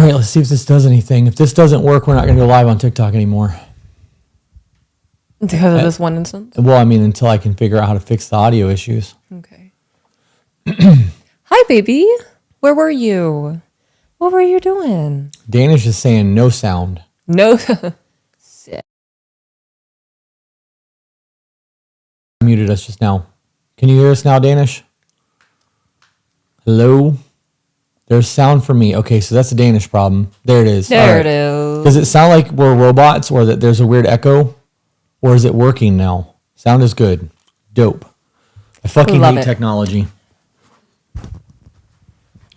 right, let's see if this does anything. If this doesn't work, we're not going to go live on TikTok anymore. Because of this one instance? Well, I mean, until I can figure out how to fix the audio issues. Okay. Hi, baby. Where were you? What were you doing? Danish is saying no sound. No. Sick. Muted us just now. Can you hear us now, Danish? Hello? There's sound for me. Okay, so that's a Danish problem. There it is. There it is. Does it sound like we're robots or that there's a weird echo? Or is it working now? Sound is good. Dope. I fucking Love hate it. technology.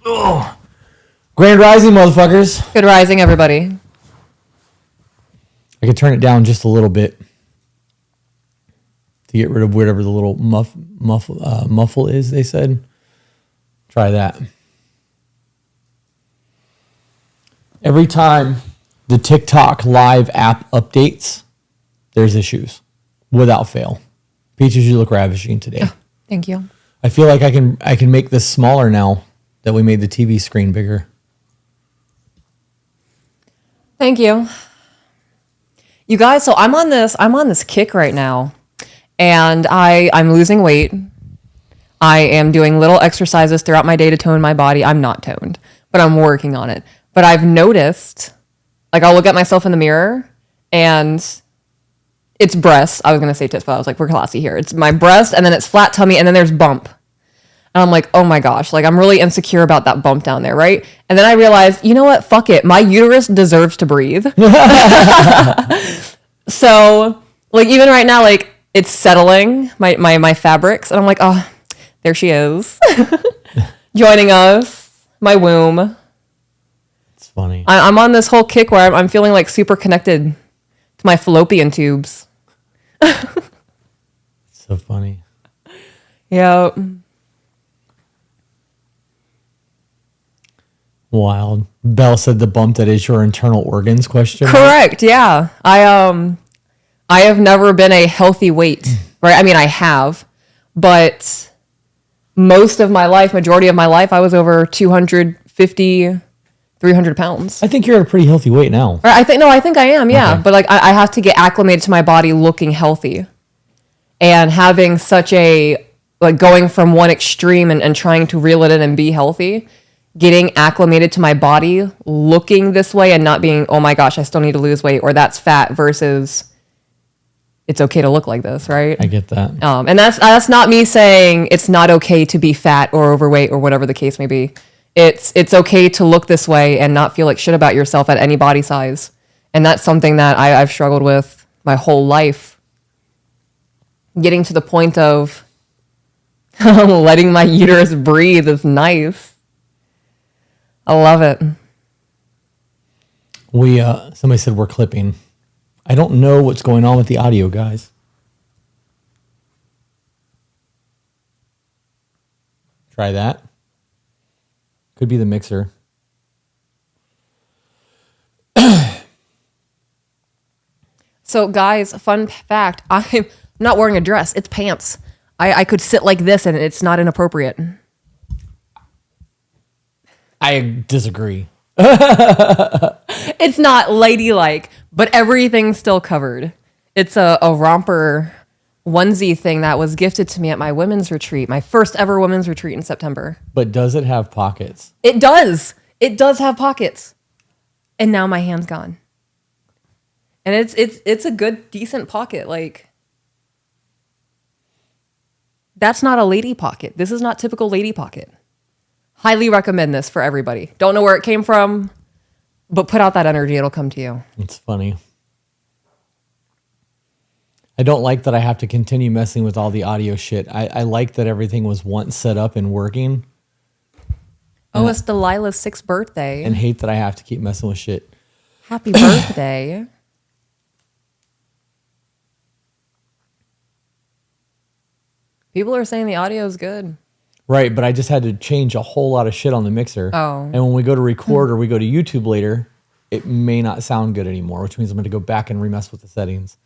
Oh. Grand Rising, motherfuckers. Good rising, everybody. I could turn it down just a little bit to get rid of whatever the little muffle is, they said. Try that. Every time the TikTok live app updates, there's issues without fail. Peaches, you look ravishing today. Oh, thank you. I feel like I can make this smaller now that we made the TV screen bigger. Thank you. You guys, so I'm on this kick right now, and I'm losing weight. I am doing little exercises throughout my day to tone my body. I'm not toned, but I'm working on it. But I've noticed, like, I'll look at myself in the mirror and it's breasts. I was going to say tits, but I was like, we're classy here. It's my breast, and then it's flat tummy, and then there's bump. And I'm like, oh my gosh, like, I'm really insecure about that bump down there, right? And then I realized, you know what? Fuck it. My uterus deserves to breathe. So, like, even right now, like, it's settling, my fabrics. And I'm like, oh, there she is. Joining us, my womb. It's funny. I'm on this whole kick where I'm feeling, like, super connected to my fallopian tubes. So funny. Yeah. Wild. Belle said the bump that is your internal organs question. Correct. Yeah. I have never been a healthy weight, right? I mean, I have, but most of my life, majority of my life, I was over 250, 300 pounds. I think you're at a pretty healthy weight now. I think I am. Yeah. Okay. But like, I have to get acclimated to my body looking healthy, and having such a, like, going from one extreme and trying to reel it in and be healthy, getting acclimated to my body looking this way and not being, oh my gosh, I still need to lose weight, or that's fat, versus it's okay to look like this, right? I get that. And that's not me saying it's not okay to be fat or overweight or whatever the case may be. It's okay to look this way and not feel like shit about yourself at any body size. And that's something that I've struggled with my whole life. Getting to the point of letting my uterus breathe is nice. I love it. Somebody said we're clipping. I don't know what's going on with the audio, guys. Try that. Could be the mixer. So, guys, fun fact, I'm not wearing a dress. It's pants. I could sit like this and it's not inappropriate. I disagree. It's not ladylike, but everything's still covered. It's a romper onesie thing that was gifted to me at my women's retreat, my first ever women's retreat in September. But does it have pockets? It does. It does have pockets. And now my hand's gone. And it's a good, decent pocket. Like, that's not a lady pocket. This is not typical lady pocket. Highly recommend this for everybody. Don't know where it came from, but put out that energy. It'll come to you. It's funny. I don't like that I have to continue messing with all the audio shit. I like that everything was once set up and working. Oh, it's Delilah's 6th birthday. And hate that I have to keep messing with shit. Happy birthday. People are saying the audio is good. Right, but I just had to change a whole lot of shit on the mixer. Oh. And when we go to record or we go to YouTube later, it may not sound good anymore, which means I'm going to go back and remess with the settings.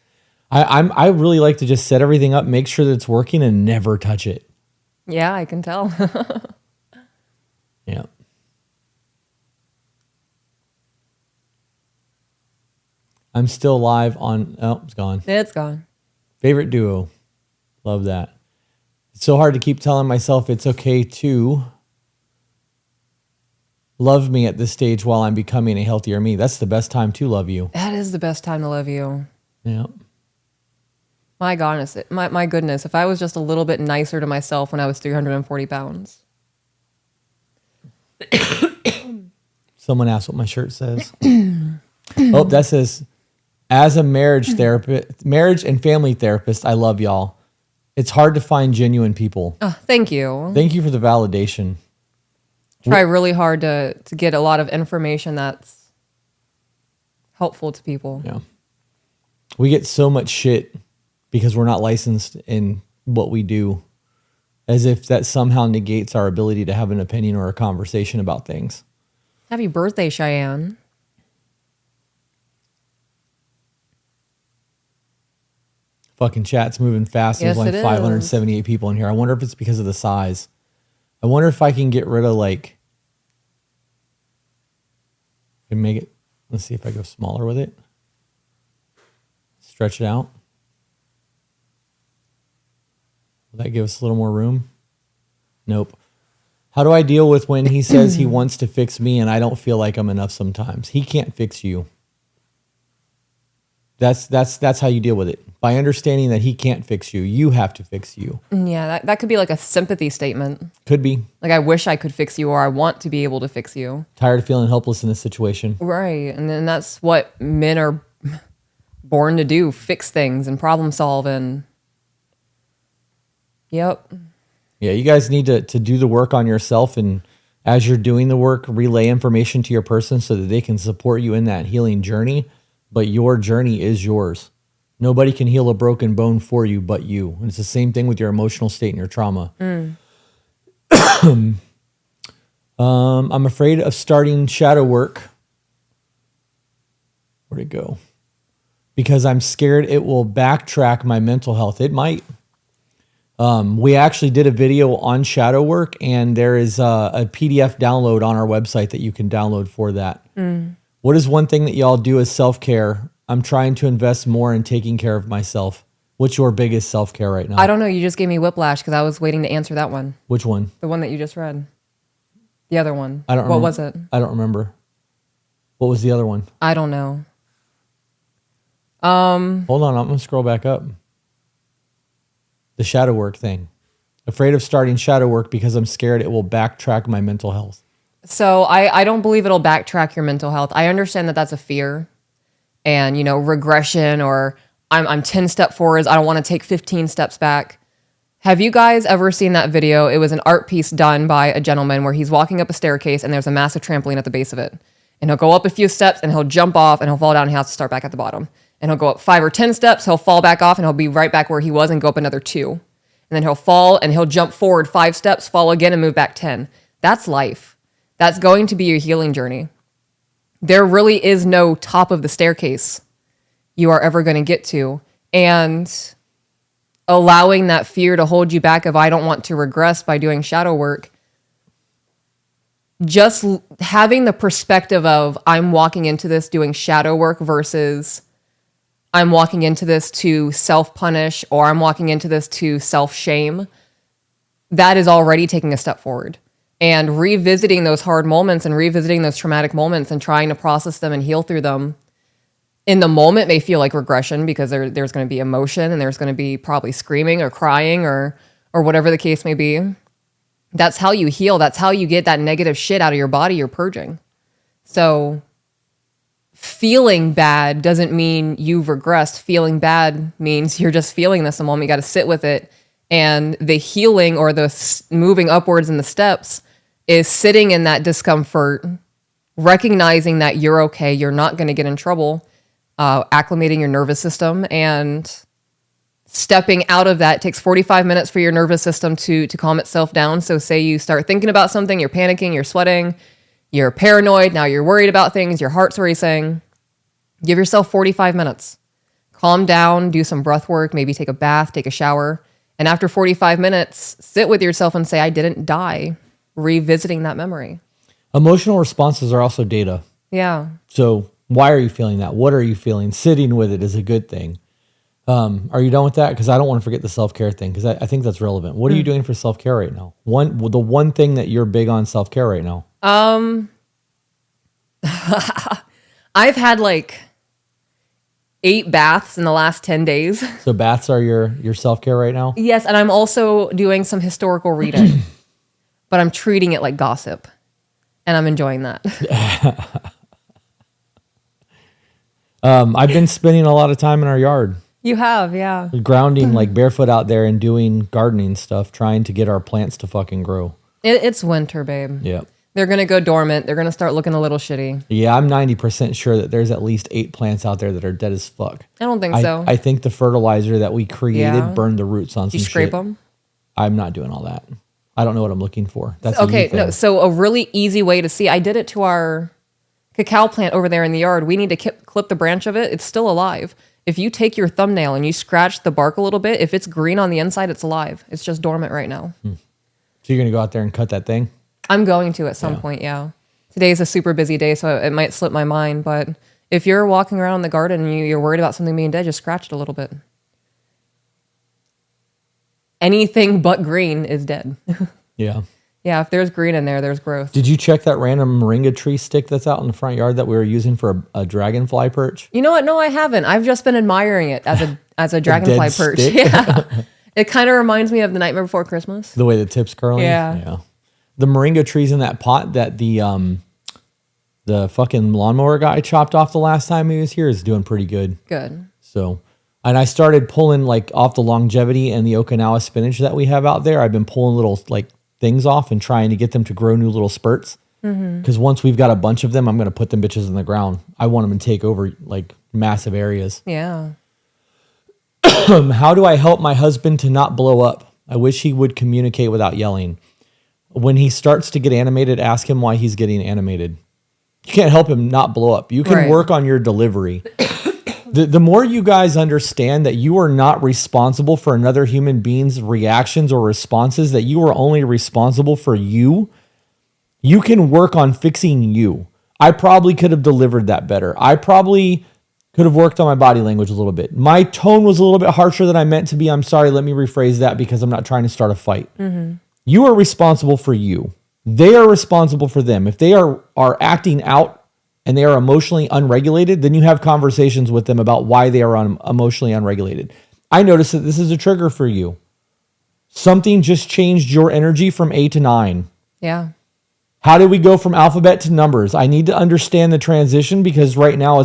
I really like to just set everything up, make sure that it's working, and never touch it. Yeah, I can tell. Yeah. I'm still live on. Oh, it's gone. It's gone. Favorite duo. Love that. It's so hard to keep telling myself it's okay to love me at this stage while I'm becoming a healthier me. That's the best time to love you. That is the best time to love you. Yeah. My goodness, my goodness, if I was just a little bit nicer to myself when I was 340 pounds. Someone asked what my shirt says. Oh, that says, as a marriage therapist, marriage and family therapist, I love y'all. It's hard to find genuine people. Oh, thank you. Thank you for the validation. Try really hard to get a lot of information that's helpful to people. Yeah. We get so much shit because we're not licensed in what we do, as if that somehow negates our ability to have an opinion or a conversation about things. Happy birthday, Cheyenne. Fucking chat's moving fast. Yes, There's like it is. 578 people in here. I wonder if it's because of the size. I wonder if I can get rid of and make it. Let's see if I go smaller with it. Stretch it out. Will that give us a little more room? Nope. How do I deal with when he says he wants to fix me and I don't feel like I'm enough sometimes? He can't fix you. That's how you deal with it. By understanding that he can't fix you, you have to fix you. Yeah, that could be like a sympathy statement. Could be. Like, I wish I could fix you, or I want to be able to fix you. Tired of feeling helpless in this situation. Right. And then that's what men are born to do, fix things and problem solve. And yep. Yeah, you guys need to do the work on yourself, and as you're doing the work, relay information to your person so that they can support you in that healing journey. But your journey is yours. Nobody can heal a broken bone for you but you. And it's the same thing with your emotional state and your trauma. I'm afraid of starting shadow work. Where'd it go? Because I'm scared it will backtrack my mental health. It might. We actually did a video on shadow work, and there is a PDF download on our website that you can download for that. What is one thing that y'all do as self-care? I'm trying to invest more in taking care of myself. What's your biggest self-care right now? I don't know. You just gave me whiplash because I was waiting to answer that one. Which one? The one that you just read. The other one. I don't What remember. was it? I don't remember. What was the other one? I don't know. Hold on, I'm going to scroll back up. The shadow work thing. Afraid of starting shadow work because I'm scared it will backtrack my mental health. So I don't believe it'll backtrack your mental health. I understand that that's a fear and, you know, regression, or I'm 10 step forwards. I don't want to take 15 steps back. Have you guys ever seen that video? It was an art piece done by a gentleman where he's walking up a staircase and there's a massive trampoline at the base of it. And he'll go up a few steps and he'll jump off and he'll fall down and he has to start back at the bottom. And he'll go up 5 or 10 steps, he'll fall back off and he'll be right back where he was and go up another 2. And then he'll fall and he'll jump forward 5 steps, fall again and move back 10. That's life. That's going to be your healing journey. There really is no top of the staircase you are ever going to get to. And allowing that fear to hold you back of, I don't want to regress by doing shadow work. Just having the perspective of, I'm walking into this doing shadow work versus I'm walking into this to self-punish, or I'm walking into this to self-shame. That is already taking a step forward. And revisiting those hard moments and revisiting those traumatic moments and trying to process them and heal through them in the moment may feel like regression because there's going to be emotion and there's going to be probably screaming or crying or whatever the case may be. That's how you heal. That's how you get that negative shit out of your body you're purging. So feeling bad doesn't mean you've regressed. Feeling bad means you're just feeling this a moment. You got to sit with it. And the healing or the moving upwards in the steps is sitting in that discomfort, recognizing that you're okay, you're not going to get in trouble, acclimating your nervous system, and stepping out of that. It takes 45 minutes for your nervous system to calm itself down. So say you start thinking about something, you're panicking, you're sweating, you're paranoid, now you're worried about things, your heart's racing. Give yourself 45 minutes. Calm down, do some breath work, maybe take a bath, take a shower. And after 45 minutes, sit with yourself and say, I didn't die, revisiting that memory. Emotional responses are also data. Yeah. So Why are you feeling that? What are you feeling? Sitting with it is a good thing. Are you done with that? Because I don't want to forget the self-care thing, because I think that's relevant. What are you doing for self-care right now? The one thing that you're big on self-care right now. I've had like 8 baths in the last 10 days. So baths are your self-care right now? Yes, and I'm also doing some historical reading, but I'm treating it like gossip, and I'm enjoying that. I've been spending a lot of time in our yard, You have, yeah. grounding like barefoot out there and doing gardening stuff, trying to get our plants to fucking grow. It's winter, babe. Yeah. They're going to go dormant. They're going to start looking a little shitty. Yeah, I'm 90% sure that there's at least 8 plants out there that are dead as fuck. I don't think so. I think the fertilizer that we created Yeah. burned the roots on some You scrape shit. them? I'm not doing all that. I don't know what I'm looking for. That's a Okay, you thing. no. So a really easy way to see, I did it to our cacao plant over there in the yard. We need to clip the branch of it. It's still alive. If you take your thumbnail and you scratch the bark a little bit, if it's green on the inside, it's alive. It's just dormant right now. So you're going to go out there and cut that thing? I'm going to at some point, yeah. Today's a super busy day, so it might slip my mind. But if you're walking around in the garden and you're worried about something being dead, just scratch it a little bit. Anything but green is dead. Yeah. Yeah, if there's green in there, there's growth. Did you check that random moringa tree stick that's out in the front yard that we were using for a dragonfly perch? You know what? No, I haven't. I've just been admiring it as a dragonfly dead perch. stick? Yeah. It kind of reminds me of The Nightmare Before Christmas. The way the tip's curling? Yeah. The moringa trees in that pot that the fucking lawnmower guy chopped off the last time he was here is doing pretty good. Good. So, and I started pulling like off the longevity and the Okinawa spinach that we have out there. I've been pulling little like things off and trying to get them to grow new little spurts. Because once we've got a bunch of them, I'm going to put them bitches in the ground. I want them to take over like massive areas. Yeah. How do I help my husband to not blow up? I wish he would communicate without yelling. When he starts to get animated, ask him why he's getting animated. You can't help him not blow up. You can Right. work on your delivery. The more you guys understand that you are not responsible for another human being's reactions or responses, that you are only responsible for you, you can work on fixing you. I probably could have delivered that better. I probably could have worked on my body language a little bit. My tone was a little bit harsher than I meant to be. I'm sorry. Let me rephrase that because I'm not trying to start a fight. You are responsible for you. They are responsible for them. If they are acting out and they are emotionally unregulated, then you have conversations with them about why they are emotionally unregulated. I noticed that this is a trigger for you. Something just changed your energy from 8 to 9. Yeah. How did we go from alphabet to numbers? I need to understand the transition because right now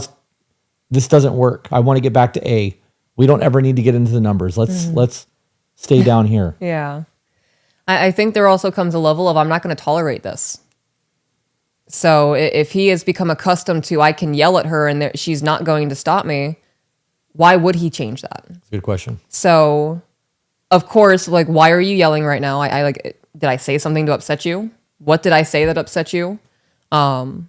this doesn't work. I want to get back to A. We don't ever need to get into the numbers. Let's stay down here. Yeah. I think there also comes a level of I'm not going to tolerate this. So if he has become accustomed to I can yell at her and she's not going to stop me, why would he change that? That's a good question. So, of course, like, why are you yelling right now? I like, did I say something to upset you? What did I say that upset you? I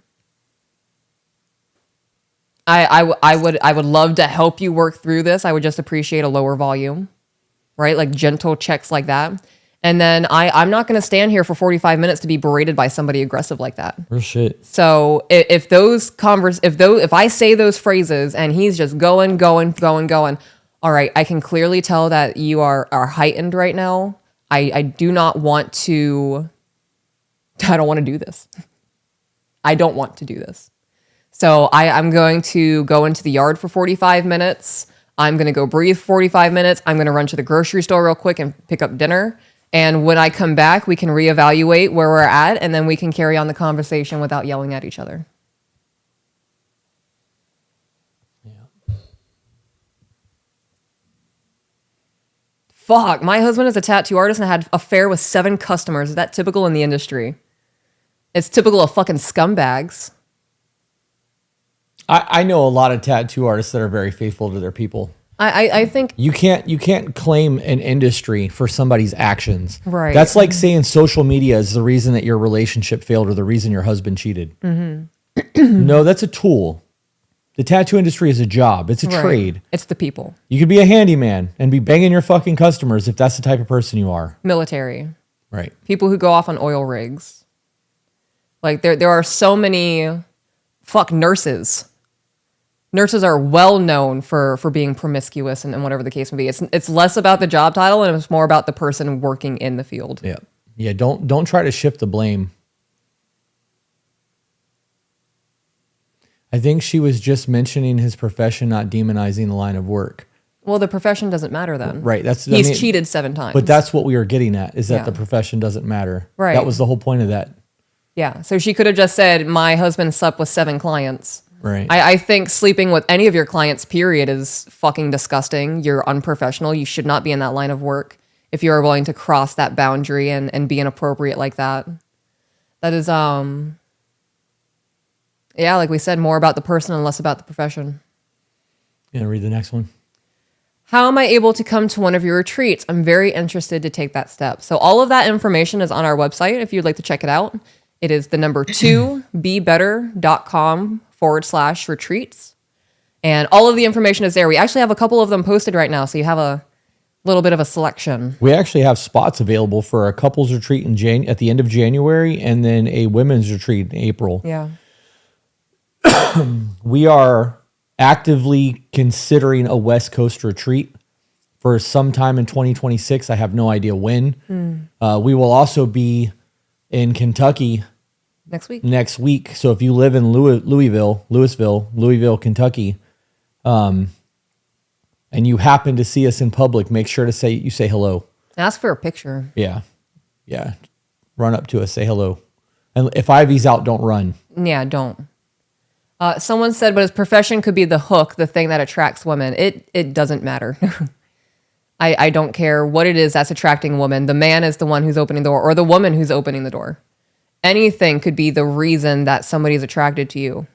would love to help you work through this. I would just appreciate a lower volume, right? Like gentle checks like that. And then I'm not going to stand here for 45 minutes to be berated by somebody aggressive like that. Real shit. So if I say those phrases and he's just going, all right, I can clearly tell that you are heightened right now. I don't want to do this. I don't want to do this. So I'm going to go into the yard for 45 minutes. I'm going to go breathe 45 minutes. I'm going to run to the grocery store real quick and pick up dinner. And when I come back, we can reevaluate where we're at, and then we can carry on the conversation without yelling at each other. Yeah. Fuck, my husband is a tattoo artist and had an affair with 7 customers. Is that typical in the industry? It's typical of fucking scumbags. I know a lot of tattoo artists that are very faithful to their people. I think You can't claim an industry for somebody's actions. Right. That's like saying social media is the reason that your relationship failed or the reason your husband cheated. No, that's a tool. The tattoo industry is a job. It's a right. trade. It's the people. You could be a handyman and be banging your fucking customers if that's the type of person you are. Military. Right. People who go off on oil rigs. Like there are so many nurses Nurses are well known for being promiscuous and whatever the case may be. It's less about the job title and it's more about the person working in the field. Yeah. Yeah. Don't try to shift the blame. I think she was just mentioning his profession, not demonizing the line of work. Well, the profession doesn't matter then. Right. He's cheated 7 times. But that's what we were getting at, is that Yeah. the profession doesn't matter. Right. That was the whole point of that. Yeah. So she could have just said, my husband slept with 7 clients. Right. I think sleeping with any of your clients, period, is fucking disgusting. You're unprofessional. You should not be in that line of work if you are willing to cross that boundary and be inappropriate like that. That is, yeah, like we said, more about the person and less about the profession. You gonna read the next one? How am I able to come to one of your retreats? I'm very interested to take that step. So all of that information is on our website if you'd like to check it out. It is the number 2bebetter.com/retreats. And all of the information is there. We actually have a couple of them posted right now, so you have a little bit of a selection. We actually have spots available for a couples retreat at the end of January, and then a women's retreat in April. Yeah. We are actively considering a West Coast retreat for sometime in 2026. I have no idea when. We will also be in Kentucky Next week. next week. So if you live in Louisville, Kentucky, and you happen to see us in public, make sure to say hello. Ask for a picture. Yeah. Yeah. Run up to us, say hello. And if Ivy's out, don't run. Yeah, don't. Someone said, but his profession could be the hook, the thing that attracts women. It doesn't matter. I don't care what it is that's attracting a woman. The man is the one who's opening the door, or the woman who's opening the door. Anything could be the reason that somebody's attracted to you.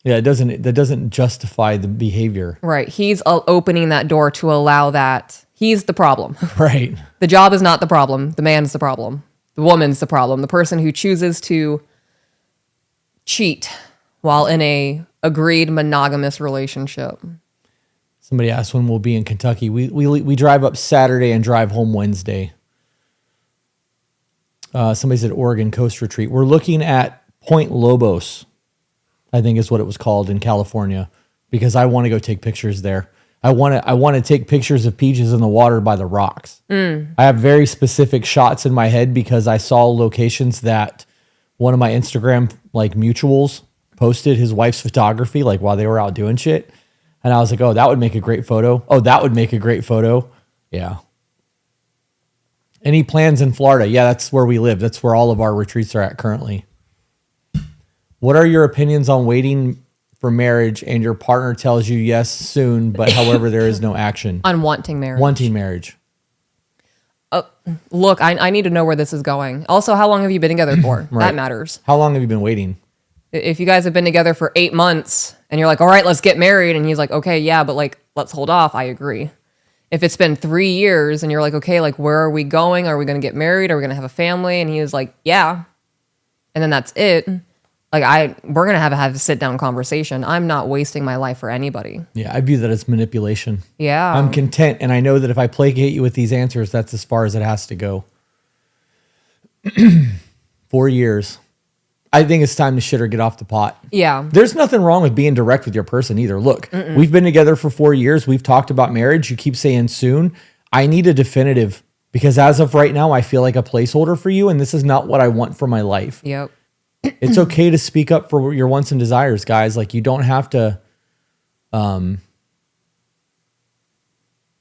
Yeah, that doesn't justify the behavior. Right. He's opening that door to allow that. He's the problem. Right. The job is not the problem. The man's the problem. The woman's the problem. The person who chooses to cheat while in a agreed monogamous relationship. Somebody asked when we'll be in Kentucky. We drive up Saturday and drive home Wednesday. Somebody said Oregon Coast Retreat. We're looking at Point Lobos, I think is what it was called, in California, because I want to go take pictures there. I want to take pictures of peaches in the water by the rocks. I have very specific shots in my head because I saw locations that one of my Instagram mutuals posted his wife's photography while they were out doing shit. And I was like, oh, that would make a great photo. Oh, that would make a great photo. Yeah. Any plans in Florida? Yeah, that's where we live. That's where all of our retreats are at currently. What are your opinions on waiting for marriage and your partner tells you yes soon, but however, there is no action? On wanting marriage. Wanting marriage. Look, I need to know where this is going. Also, how long have you been together for? Right. That matters. How long have you been waiting? If you guys have been together for 8 months and you're like, all right, let's get married. And he's like, okay, yeah, but let's hold off. I agree. If it's been 3 years and you're like, okay, where are we going? Are we going to get married? Are we going to have a family? And he was like, yeah. And then that's it. We're going to have a sit down conversation. I'm not wasting my life for anybody. Yeah, I view that as manipulation. Yeah. I'm content, and I know that if I placate you with these answers, that's as far as it has to go. 4 years. I think it's time to shit or get off the pot. Yeah. There's nothing wrong with being direct with your person either. Look, we've been together for 4 years. We've talked about marriage. You keep saying soon. I need a definitive, because as of right now, I feel like a placeholder for you, and this is not what I want for my life. Yep. It's okay to speak up for your wants and desires, guys. You don't have to,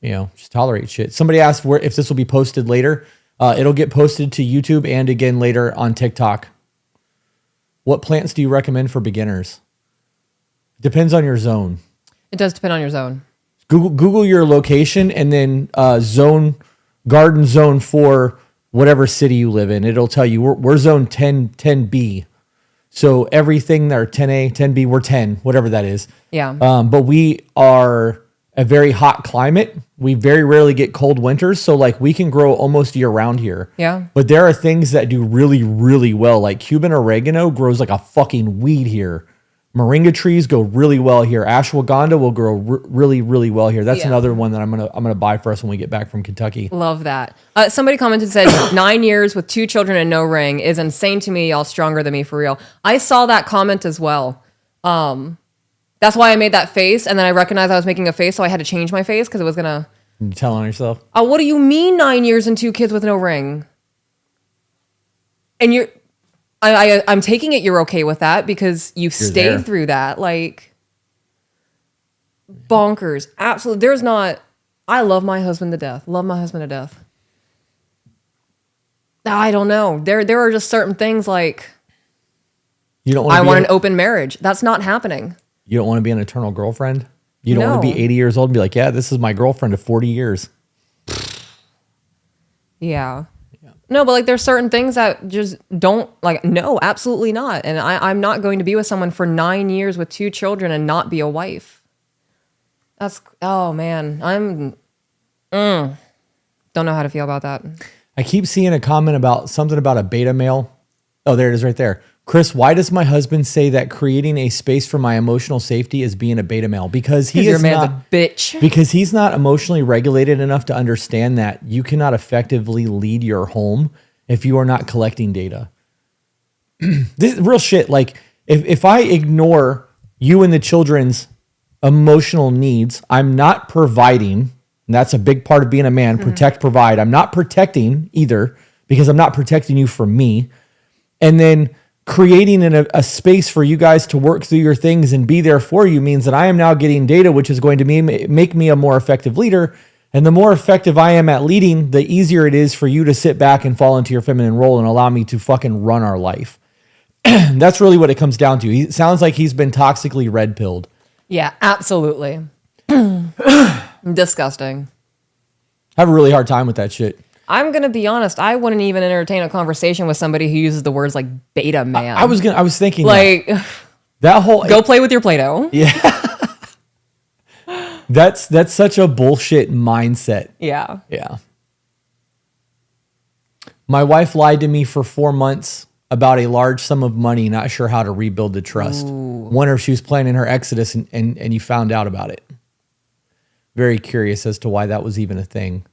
just tolerate shit. Somebody asked if this will be posted later. It'll get posted to YouTube and again later on TikTok. What plants do you recommend for beginners? Depends on your zone. It does depend on your zone. Google your location and then garden zone for whatever city you live in. It'll tell you we're zone 10B. So everything there, 10A, 10B, we're 10, whatever that is. Yeah. But we are a very hot climate. We very rarely get cold winters. So we can grow almost year round here. Yeah. But there are things that do really, really well. Cuban oregano grows like a fucking weed here. Moringa trees go really well here. Ashwagandha will grow really, really well here. That's another one that I'm gonna buy for us when we get back from Kentucky. Love that. Somebody commented, said 9 years with 2 children and no ring is insane to me. Y'all stronger than me for real. I saw that comment as well. That's why I made that face, and then I recognized I was making a face, so I had to change my face because it was gonna. You tell on yourself. Oh, what do you mean 9 years and 2 kids with no ring? And I'm taking it you're okay with that because you've You're stayed there. through that. Like, bonkers. Absolutely. There's not. I love my husband to death. Love my husband to death. I don't know. There are just certain things like You don't want I to want an open marriage. That's not happening. You don't want to be an eternal girlfriend? You don't want to No. be 80 years old and be like, yeah, this is my girlfriend of 40 years. Yeah. No, but like there's certain things that just don't like, no, absolutely not. And I'm not going to be with someone for 9 years with 2 children and not be a wife. That's, oh man, don't know how to feel about that. I keep seeing a comment about something about a beta male. Oh, there it is right there. Chris, why does my husband say that creating a space for my emotional safety is being a beta male? Because he Your is man's not, a bitch. because he's not emotionally regulated enough to understand that you cannot effectively lead your home if you are not collecting data. This is real shit. Like if I ignore you and the children's emotional needs, I'm not providing. And that's a big part of being a man. Protect, provide. I'm not protecting either because I'm not protecting you from me. And then creating a space for you guys to work through your things and be there for you means that I am now getting data, which is going to make me a more effective leader. And the more effective I am at leading, the easier it is for you to sit back and fall into your feminine role and allow me to fucking run our life. That's really what it comes down to. He sounds like he's been toxically red pilled. Yeah, absolutely. Disgusting. I have a really hard time with that shit. I'm going to be honest. I wouldn't even entertain a conversation with somebody who uses the words like beta man. I was thinking like, that whole go play with your Play-Doh. that's such a bullshit mindset. Yeah. Yeah. My wife lied to me for 4 months about a large sum of money, not sure how to rebuild the trust. Wonder if she was planning her exodus and you found out about it. Very curious as to why that was even a thing.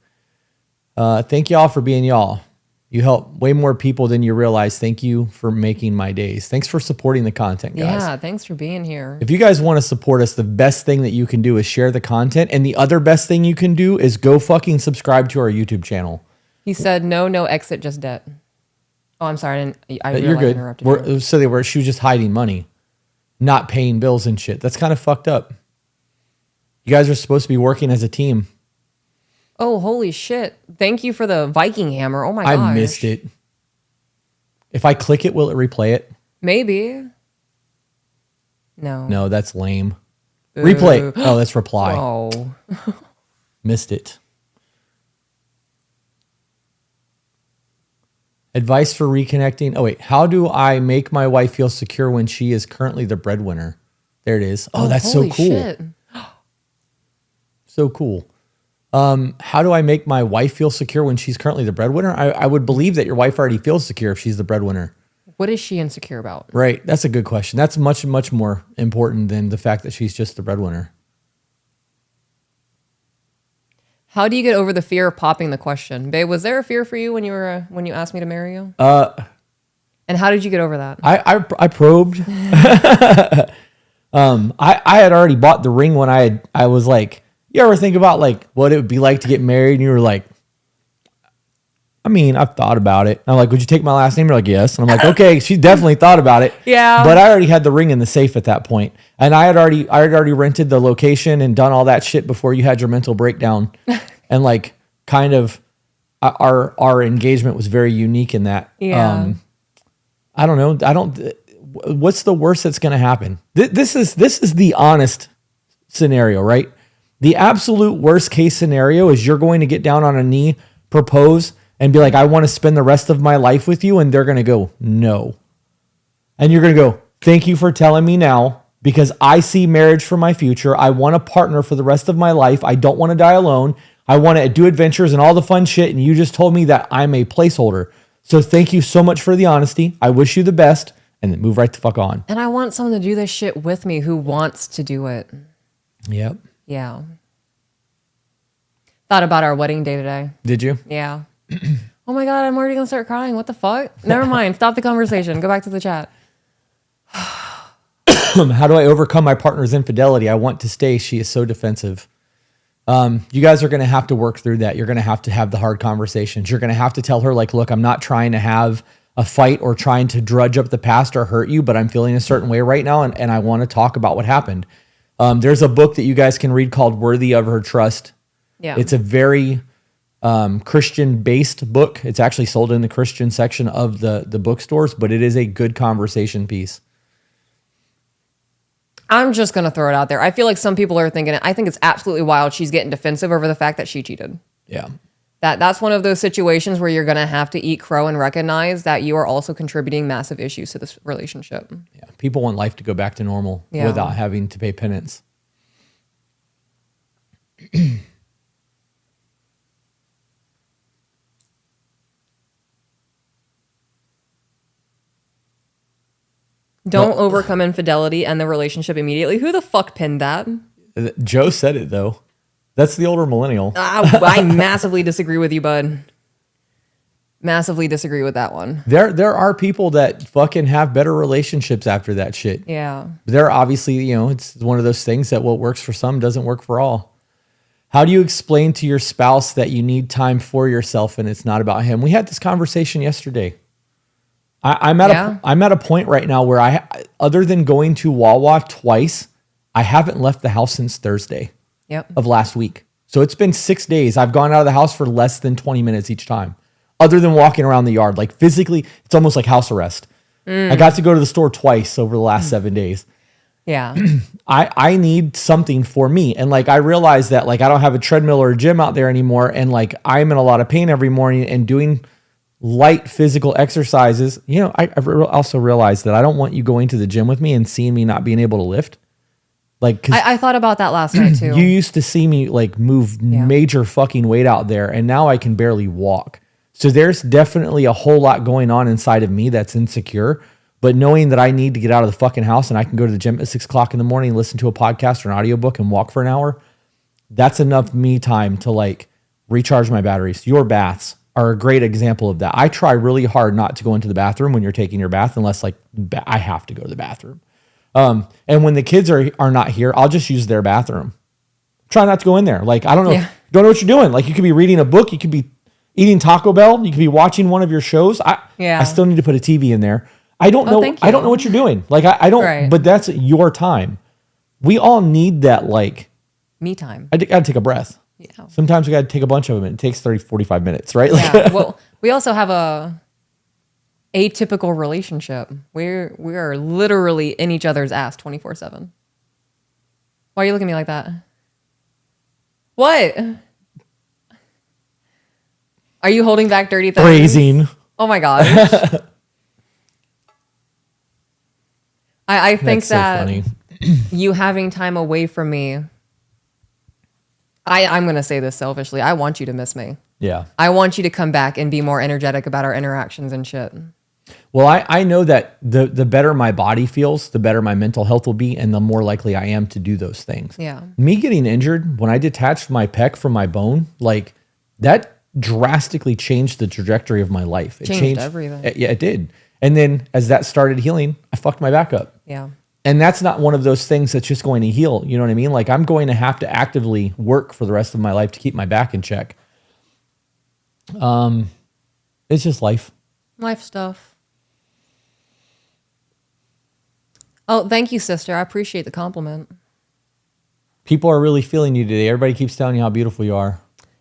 Thank y'all for being y'all. You help way more people than you realize. Thank you for making my days. Thanks for supporting the content, guys. Yeah, thanks for being here. If you guys want to support us, the best thing that you can do is share the content. And the other best thing you can do is go fucking subscribe to our YouTube channel. He said, no exit, just debt. Oh, I'm sorry. I You're realized I good. interrupted you. So she was just hiding money, not paying bills and shit. That's kind of fucked up. You guys are supposed to be working as a team. Oh, holy shit. Thank you for the Viking hammer. Oh my gosh. I missed it. If I click it, will it replay it? Maybe. No. No, that's lame. Replay. Oh, that's reply. Oh. Missed it. Advice for reconnecting. Oh, wait. How do I make my wife feel secure when she is currently the breadwinner? There it is. Oh, that's so holy cool. Shit. So cool. How do I make my wife feel secure when she's currently the breadwinner? I would believe that your wife already feels secure if she's the breadwinner. What is she insecure about? Right. That's a good question. That's much, much more important than the fact that she's just the breadwinner. How do you get over the fear of popping the question? Babe, was there a fear for you when you asked me to marry you? And how did you get over that? I probed. I had already bought the ring when I was like, you ever think about like what it would be like to get married? And you were like, I mean, I've thought about it. And I'm like, would you take my last name? You're like, yes. And I'm like, okay, she definitely thought about it. Yeah. But I already had the ring in the safe at that point. And I had already rented the location and done all that shit before you had your mental breakdown. And like kind of our engagement was very unique in that. Yeah. I don't know. What's the worst that's going to happen? This is the honest scenario, right? The absolute worst case scenario is you're going to get down on a knee, propose, and be like, I want to spend the rest of my life with you. And they're going to go, no. And you're going to go, thank you for telling me now, because I see marriage for my future. I want a partner for the rest of my life. I don't want to die alone. I want to do adventures and all the fun shit. And you just told me that I'm a placeholder. So thank you so much for the honesty. I wish you the best. And then move right the fuck on. And I want someone to do this shit with me who wants to do it. Yep. Yeah. Thought about our wedding day today. Did you? Yeah. Oh my God, I'm already going to start crying. What the fuck? Never mind. Stop the conversation. Go back to the chat. How do I overcome my partner's infidelity? I want to stay. She is so defensive. You guys are going to have to work through that. You're going to have the hard conversations. You're going to have to tell her, like, look, I'm not trying to have a fight or trying to drudge up the past or hurt you, but I'm feeling a certain way right now, and I want to talk about what happened. There's a book that you guys can read called Worthy of Her Trust. Yeah. It's a very Christian-based book. It's actually sold in the Christian section of the bookstores, but it is a good conversation piece. I'm just going to throw it out there. I feel like some people are thinking it. I think it's absolutely wild. She's getting defensive over the fact that she cheated. Yeah. That's one of those situations where you're going to have to eat crow and recognize that you are also contributing massive issues to this relationship. Yeah. People want life to go back to normal without having to pay penance. Don't overcome infidelity and the relationship immediately. Who the fuck pinned that? Joe said it, though. That's the older millennial. I massively disagree with you, bud. Massively disagree with that one. There are people that fucking have better relationships after that shit. Yeah. They're obviously, it's one of those things that what works for some doesn't work for all. How do you explain to your spouse that you need time for yourself and it's not about him? We had this conversation yesterday. I'm at a point right now where other than going to Wawa twice, I haven't left the house since Thursday of last week. So it's been 6 days. I've gone out of the house for less than 20 minutes each time, other than walking around the yard. Like physically, it's almost like house arrest. I got to go to the store twice over the last 7 days. Yeah. I need something for me. And like, I realized that like, I don't have a treadmill or a gym out there anymore. And like, I'm in a lot of pain every morning and doing light physical exercises. I also realized that I don't want you going to the gym with me and seeing me not being able to lift. Like, 'cause I thought about that last night too. you used to see me like move major fucking weight out there, and now I can barely walk. So there's definitely a whole lot going on inside of me that's insecure. But knowing that I need to get out of the fucking house and I can go to the gym at 6 o'clock in the morning, listen to a podcast or an audiobook and walk for an hour, that's enough me time to like recharge my batteries. Your baths are a great example of that. I try really hard not to go into the bathroom when you're taking your bath unless like I have to go to the bathroom. And when the kids are not here, I'll just use their bathroom. Try not to go in there. Like, I don't know, don't know what you're doing. Like you could be reading a book. You could be eating Taco Bell. You could be watching one of your shows. I still need to put a TV in there. I don't know. I don't know what you're doing. Like I don't, but that's your time. We all need that. Like me time. I got to take a breath. Yeah. Sometimes we got to take a bunch of them and it takes 30, 45 minutes, right? Like, yeah. Well, we also have a atypical relationship. We are literally in each other's ass 24/7. Why are you looking at me like that? What? Are you holding back dirty things? Phrasing. Oh my gosh. I think That's so that funny. you having time away from me, I'm going to say this selfishly. I want you to miss me. Yeah. I want you to come back and be more energetic about our interactions and shit. Well, I know that the better my body feels, the better my mental health will be, and the more likely I am to do those things. Yeah. Me getting injured, when I detached my pec from my bone, like that drastically changed the trajectory of my life. It changed everything. Yeah, it did. And then as that started healing, I fucked my back up. Yeah. And that's not one of those things that's just going to heal. You know what I mean? Like I'm going to have to actively work for the rest of my life to keep my back in check. It's just life. Life stuff. Oh, thank you, sister. I appreciate the compliment. People are really feeling you today. Everybody keeps telling you how beautiful you are.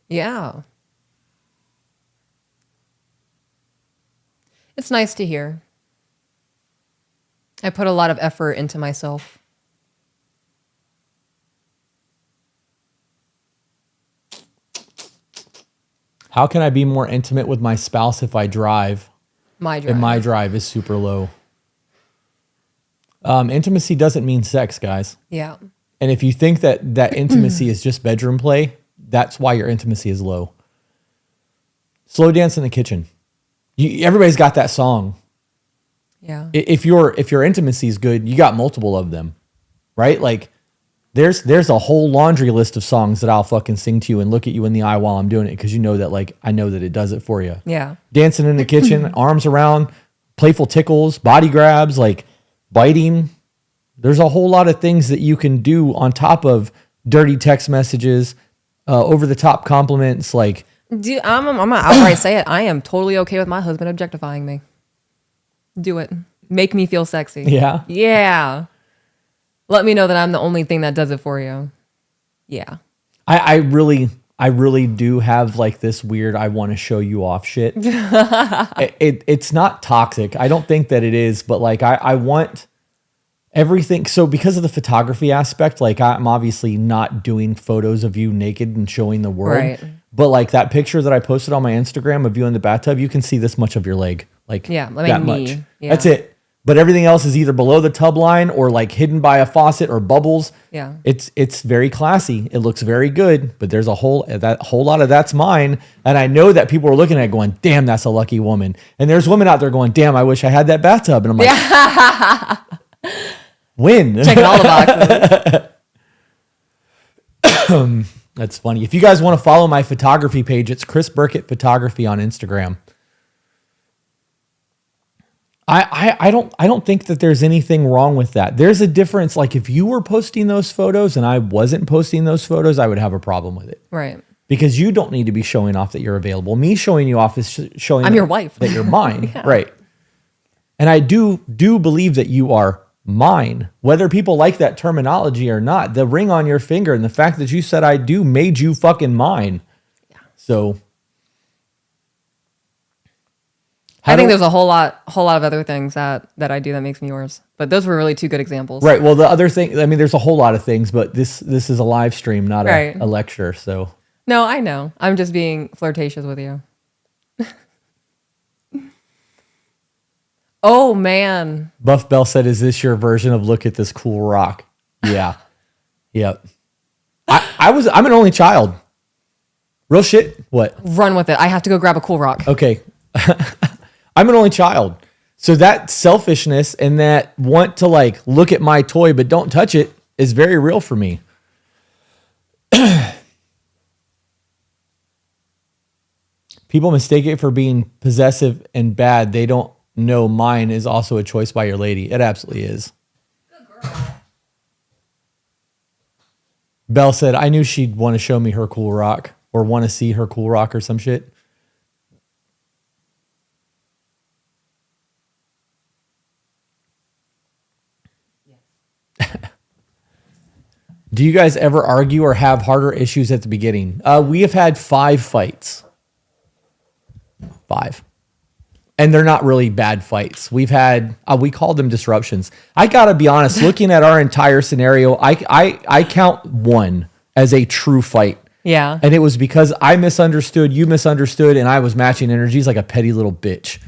Yeah. It's nice to hear. I put a lot of effort into myself. How can I be more intimate with my spouse if I drive? My drive. And my drive is super low. Intimacy doesn't mean sex, guys. Yeah. And if you think that intimacy is just bedroom play, that's why your intimacy is low. Slow dance in the kitchen. Everybody's got that song. Yeah. If your intimacy is good, you got multiple of them, right? Like there's a whole laundry list of songs that I'll fucking sing to you and look at you in the eye while I'm doing it because you know that like I know that it does it for you. Yeah. Dancing in the kitchen, arms around, playful tickles, body grabs, like biting, There's a whole lot of things that you can do on top of dirty text messages, over the top compliments. Like, Dude, I'm gonna outright say it. I am totally okay with my husband objectifying me. Do it. Make me feel sexy. yeah, Yeah. Let me know that I'm the only thing that does it for you. Yeah. I really do have like this weird, I want to show you off shit. It's not toxic. I don't think that it is, but like, I want everything. So because of the photography aspect, like I'm obviously not doing photos of you naked and showing the world. Right. But like that picture that I posted on my Instagram of you in the bathtub, you can see this much of your leg. Like, Yeah, like that me. much. Yeah. That's it. But everything else is either below the tub line or like hidden by a faucet or bubbles. Yeah. It's very classy. It looks very good, but there's a whole lot of that's mine. And I know that people are looking at it going, damn, that's a lucky woman. And there's women out there going, damn, I wish I had that bathtub. And I'm like, when? Checking all the boxes. That's funny. If you guys want to follow my photography page, it's Chris Burkett Photography on Instagram. I don't think that there's anything wrong with that. There's a difference. Like if you were posting those photos and I wasn't posting those photos, I would have a problem with it. Right. Because you don't need to be showing off that you're available. Me showing you off is showing I'm your wife. that you're mine. Yeah. Right. And I do believe that you are mine. Whether people like that terminology or not, the ring on your finger and the fact that you said I do made you fucking mine. Yeah. So I think there's a whole lot of other things that I do that makes me yours. But those were really two good examples. Right. Well, the other thing, I mean, there's a whole lot of things, but this is a live stream, not Right. a lecture. So No, I know. I'm just being flirtatious with you. Oh man. Buff Bell said, "Is this your version of look at this cool rock?" Yeah. Yep. I'm an only child. Real shit. What? Run with it. I have to go grab a cool rock. Okay. I'm an only child. So that selfishness and that want to like look at my toy but don't touch it is very real for me. People mistake it for being possessive and bad. They don't know mine is also a choice by your lady. It absolutely is. Good girl. Belle said, I knew she'd want to show me her cool rock or want to see her cool rock or some shit. Do you guys ever argue or have harder issues at the beginning? We have had 5 fights. 5. And they're not really bad fights. We've had, we call them disruptions. I gotta be honest, looking at our entire scenario, I count 1 as a true fight. Yeah. And it was because I misunderstood, you misunderstood, and I was matching energies like a petty little bitch.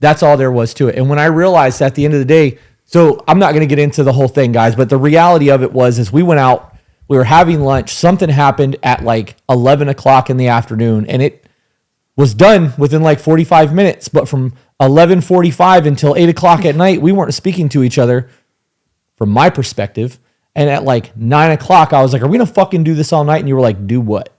That's all there was to it. And when I realized at the end of the day, so I'm not going to get into the whole thing, guys, but the reality of it was is we went out, we were having lunch, something happened at like 11 o'clock in the afternoon, and it was done within like 45 minutes. But from 11:45 until 8 o'clock at night, we weren't speaking to each other from my perspective. And at like 9 o'clock, I was like, are we going to fucking do this all night? And you were like, do what?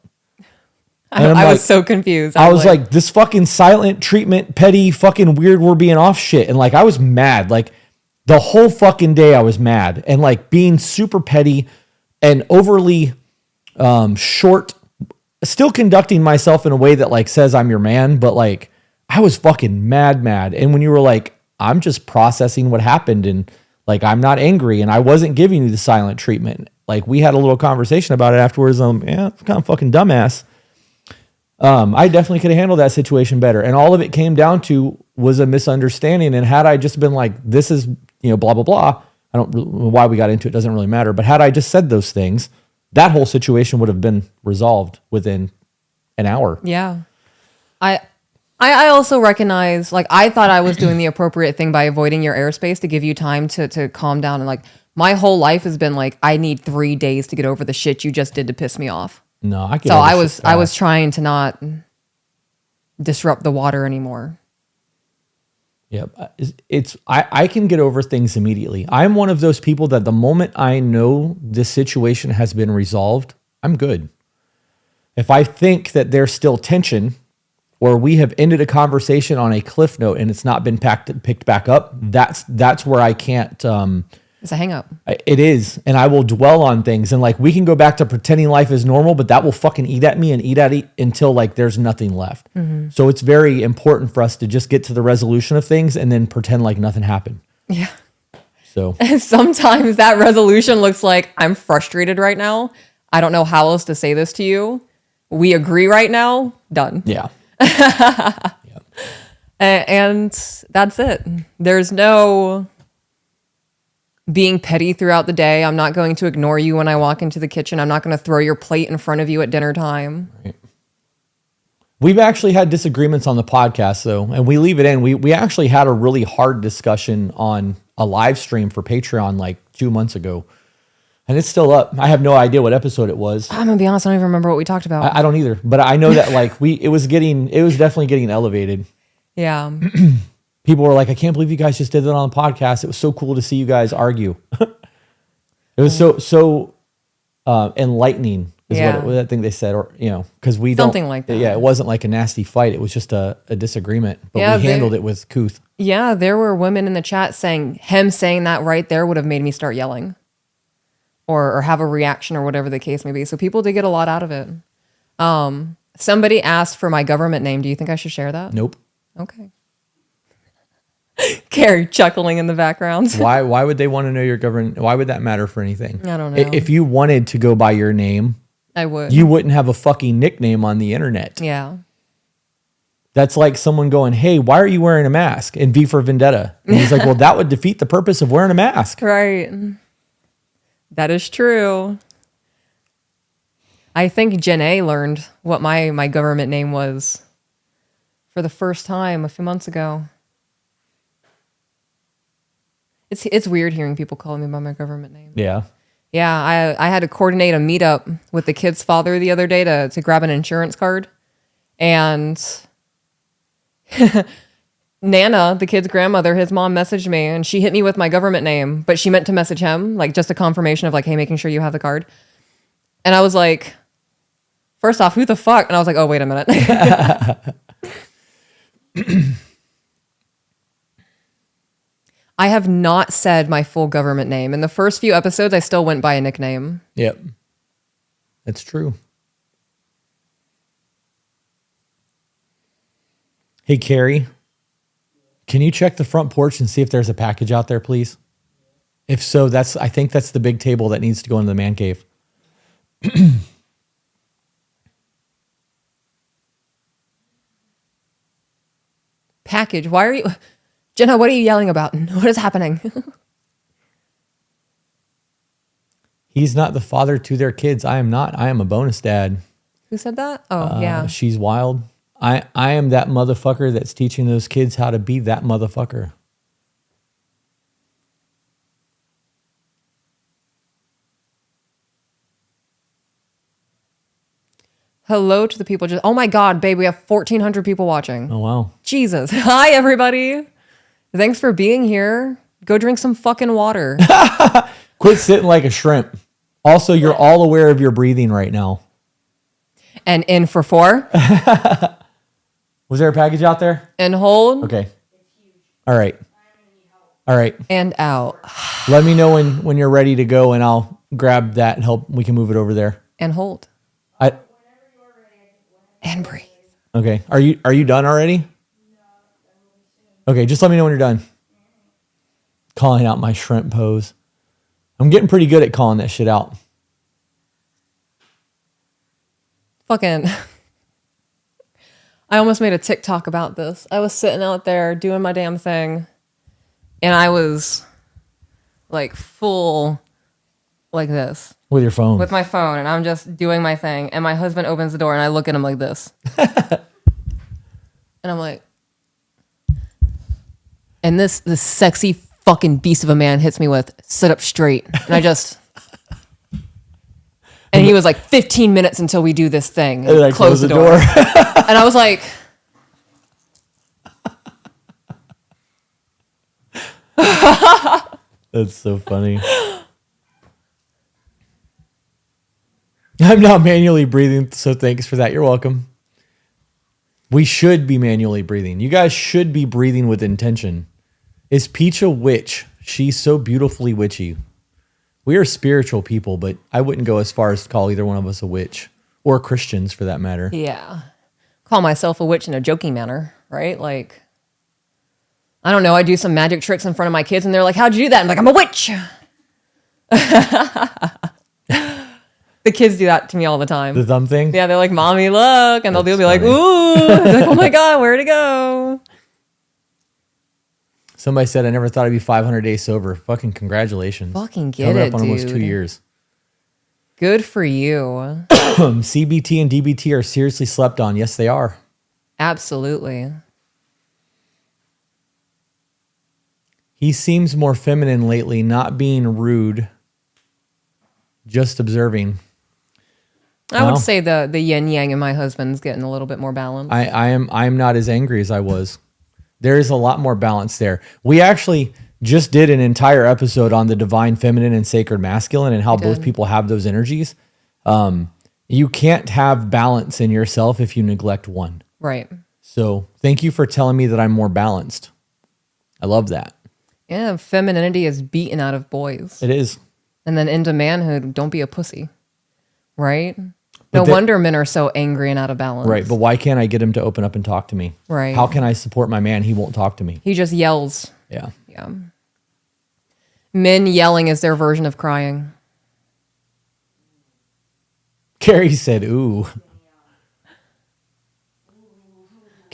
And I like, was so confused. I was like, this fucking silent treatment, petty, fucking weird, we're being off shit. And like, I was mad. Like the whole fucking day I was mad and like being super petty and overly short, still conducting myself in a way that like says I'm your man. But like, I was fucking mad. And when you were like, I'm just processing what happened and like, I'm not angry and I wasn't giving you the silent treatment. Like we had a little conversation about it afterwards. Yeah, it's kind of fucking dumbass. I definitely could have handled that situation better. And all of it came down to was a misunderstanding. And had I just been like, this is, blah, blah, blah. I don't know why we got into it. Doesn't really matter. But had I just said those things, that whole situation would have been resolved within an hour. yeah. I also recognize, like, I thought I was doing the appropriate thing by avoiding your airspace to give you time to calm down. And like, my whole life has been like, I need 3 days to get over the shit you just did to piss me off. No, I get So I was trying to not disrupt the water anymore. Yep. I can get over things immediately. I'm one of those people that the moment I know this situation has been resolved, I'm good. If I think that there's still tension or we have ended a conversation on a cliff note and it's not been picked back up, that's where I can't It's a hang up. It is. And I will dwell on things. And like, we can go back to pretending life is normal, but that will fucking eat at me and eat at it until like there's nothing left. So it's very important for us to just get to the resolution of things and then pretend like nothing happened. Yeah. So Sometimes that resolution looks like I'm frustrated right now. I don't know how else to say this to you. We agree right now. Done. yeah. And that's it. There's no being petty throughout the day. I'm not going to ignore you when I walk into the kitchen. I'm not going to throw your plate in front of you at dinner time. Right. We've actually had disagreements on the podcast though, and we leave it in. We actually had a really hard discussion on a live stream for Patreon like 2 months ago. And it's still up. I have no idea what episode it was. I'm going to be honest, I don't even remember what we talked about. I don't either, but I know that like it was definitely getting elevated. Yeah. People were like, I can't believe you guys just did that on the podcast. It was so cool to see you guys argue. It was so enlightening is what I think they said, or, because we don't. Something like that. Yeah, it wasn't like a nasty fight. It was just a disagreement, but we handled it with couth. Yeah, there were women in the chat saying that right there would have made me start yelling or have a reaction or whatever the case may be. So people did get a lot out of it. Somebody asked for my government name. Do you think I should share that? Nope. Okay. Carrie chuckling in the background. Why would they want to know your government? Why would that matter for anything? I don't know. If you wanted to go by your name, I would. you wouldn't have a fucking nickname on the internet. Yeah. That's like someone going, hey, why are you wearing a mask? In V for Vendetta. And he's like, well, that would defeat the purpose of wearing a mask. Right. That is true. I think Jen A learned what my government name was for the first time a few months ago. It's weird hearing people calling me by my government name. Yeah. Yeah, I had to coordinate a meetup with the kid's father the other day to grab an insurance card. And Nana, the kid's grandmother, his mom messaged me and she hit me with my government name, but she meant to message him, like just a confirmation of like, hey, making sure you have the card. And I was like, first off, who the fuck? And I was like, oh, wait a minute. I have not said my full government name. In the first few episodes, I still went by a nickname. Yep. That's true. Hey, Carrie, can you check the front porch and see if there's a package out there, please? If so, I think that's the big table that needs to go into the man cave. Package? Why are you... Jenna, what are you yelling about? What is happening? He's not the father to their kids. I am not. I am a bonus dad. Who said that? Oh, yeah. She's wild. I am that motherfucker that's teaching those kids how to be that motherfucker. Hello to the people. Oh my God, babe, we have 1,400 people watching. Oh, wow. Jesus. Hi, everybody. Thanks for being here. Go drink some fucking water. Quit sitting like a shrimp. Also, you're all aware of your breathing right now. And in for 4. Was there a package out there? And hold. Okay. All right. All right. And out. Let me know when you're ready to go, and I'll grab that and help. We can move it over there. And hold. And breathe. Okay. Are you done already? Okay, just let me know when you're done. Calling out my shrimp pose. I'm getting pretty good at calling that shit out. Fucking. I almost made a TikTok about this. I was sitting out there doing my damn thing. And I was like full like this. With your phone. With my phone. And I'm just doing my thing. And my husband opens the door and I look at him like this. And I'm like. And this sexy fucking beast of a man hits me with, sit up straight. And I just. And he was like, 15 minutes until we do this thing. And I close the door. And I was like. That's so funny. I'm not manually breathing, so thanks for that. You're welcome. We should be manually breathing. You guys should be breathing with intention. Is Peach a witch? She's so beautifully witchy. We are spiritual people, but I wouldn't go as far as to call either one of us a witch, or Christians for that matter. Yeah. Call myself a witch in a joking manner, right? Like, I don't know. I do some magic tricks in front of my kids and they're like, how'd you do that? I'm like, I'm a witch. The kids do that to me all the time. The thumb thing? Yeah, they're like, Mommy, look. And they'll That's be like, funny. ooh. They're like, oh my God, where'd it go? Somebody said I never thought I'd be 500 days sober. Fucking congratulations. Fucking get Coming it, up on almost 2 dude. years. Good for you. CBT and DBT are seriously slept on. Yes, they are. Absolutely. He seems more feminine lately, not being rude, just observing. I Well, would say the yin yang in my husband's getting a little bit more balanced. I'm not as angry as I was. There is a lot more balance there. We actually just did an entire episode on the divine feminine and sacred masculine and how both did. people have those energies. You can't have balance in yourself if you neglect one. Right. So thank you for telling me that I'm more balanced. I love that. Yeah, femininity is beaten out of boys. It is. And then into manhood, don't be a pussy. Right? But No the- wonder men are so angry and out of balance. Right. But why can't I get him to open up and talk to me? Right. How can I support my man? He won't talk to me. He just yells. Yeah. Yeah. Men yelling is their version of crying. Carrie said, ooh.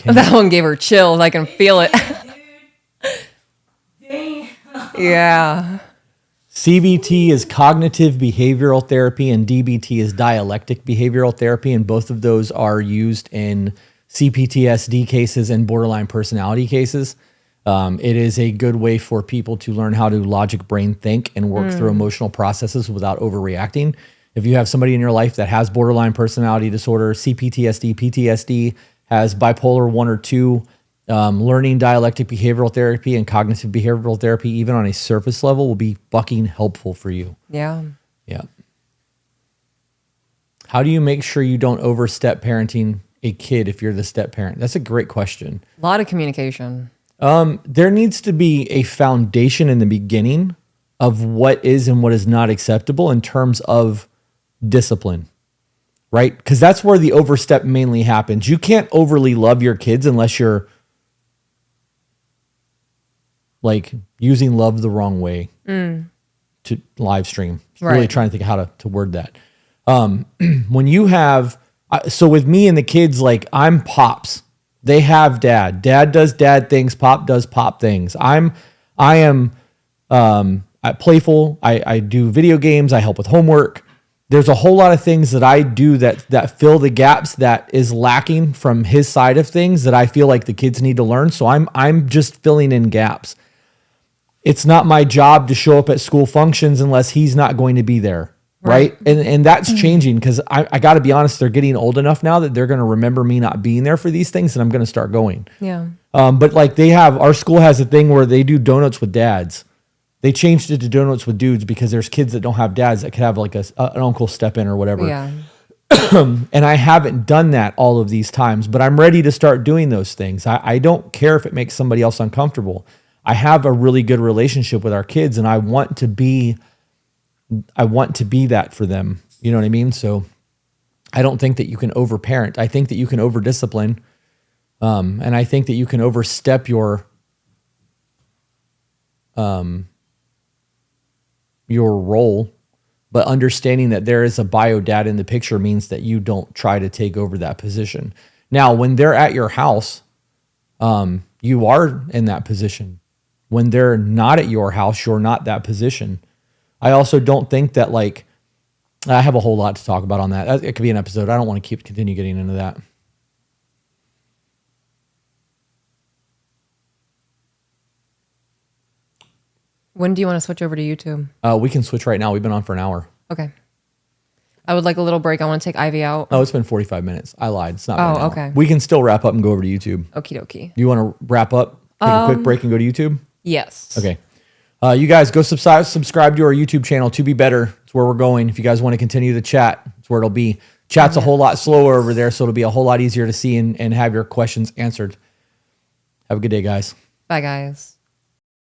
That one gave her chills. I can feel it. Yeah. CBT is cognitive behavioral therapy and DBT is dialectic behavioral therapy. And both of those are used in CPTSD cases and borderline personality cases. It is a good way for people to learn how to logic brain think and work through emotional processes without overreacting. If you have somebody in your life that has borderline personality disorder, CPTSD, PTSD, has bipolar 1 or 2, learning dialectic behavioral therapy and cognitive behavioral therapy, even on a surface level, will be fucking helpful for you. Yeah. Yeah. How do you make sure you don't overstep parenting a kid if you're the step parent? That's a great question. A lot of communication. There needs to be a foundation in the beginning of what is and what is not acceptable in terms of discipline, right? Because that's where the overstep mainly happens. You can't overly love your kids unless you're like using love the wrong way to live stream. Really Right. trying to think of how to word that. When you have, so with me and the kids, like I'm pops. They have dad. Dad does dad things. Pop does pop things. I am playful. I do video games. I help with homework. There's a whole lot of things that I do that fill the gaps that is lacking from his side of things that I feel like the kids need to learn. So I'm just filling in gaps. It's not my job to show up at school functions unless he's not going to be there. Right. And that's changing because I got to be honest, they're getting old enough now that they're going to remember me not being there for these things and I'm going to start going. Yeah. But like our school has a thing where they do donuts with dads. They changed it to donuts with dudes because there's kids that don't have dads that could have like an uncle step in or whatever. Yeah. And I haven't done that all of these times, but I'm ready to start doing those things. I don't care if it makes somebody else uncomfortable. I have a really good relationship with our kids and I want to be that for them. You know what I mean? So I don't think that you can overparent. I think that you can over discipline. And I think that you can overstep your role, but understanding that there is a bio dad in the picture means that you don't try to take over that position. Now, when they're at your house, you are in that position. When they're not at your house, you're not that position. I also don't think that like, I have a whole lot to talk about on that. It could be an episode. I don't want to continue getting into that. When do you want to switch over to YouTube? We can switch right now. We've been on for an hour. Okay. I would like a little break. I want to take Ivy out. Oh, it's been 45 minutes. I lied. It's not. Oh, been an hour. okay. We can still wrap up and go over to YouTube. Okie dokie. You want to wrap up? Take a quick break and go to YouTube? Yes. Okay. You guys go subscribe to our YouTube channel, To Be Better. It's where we're going. If you guys want to continue the chat, it's where it'll be. Chat's a whole lot slower over there, so it'll be a whole lot easier to see and have your questions answered. Have a good day, guys. Bye, guys.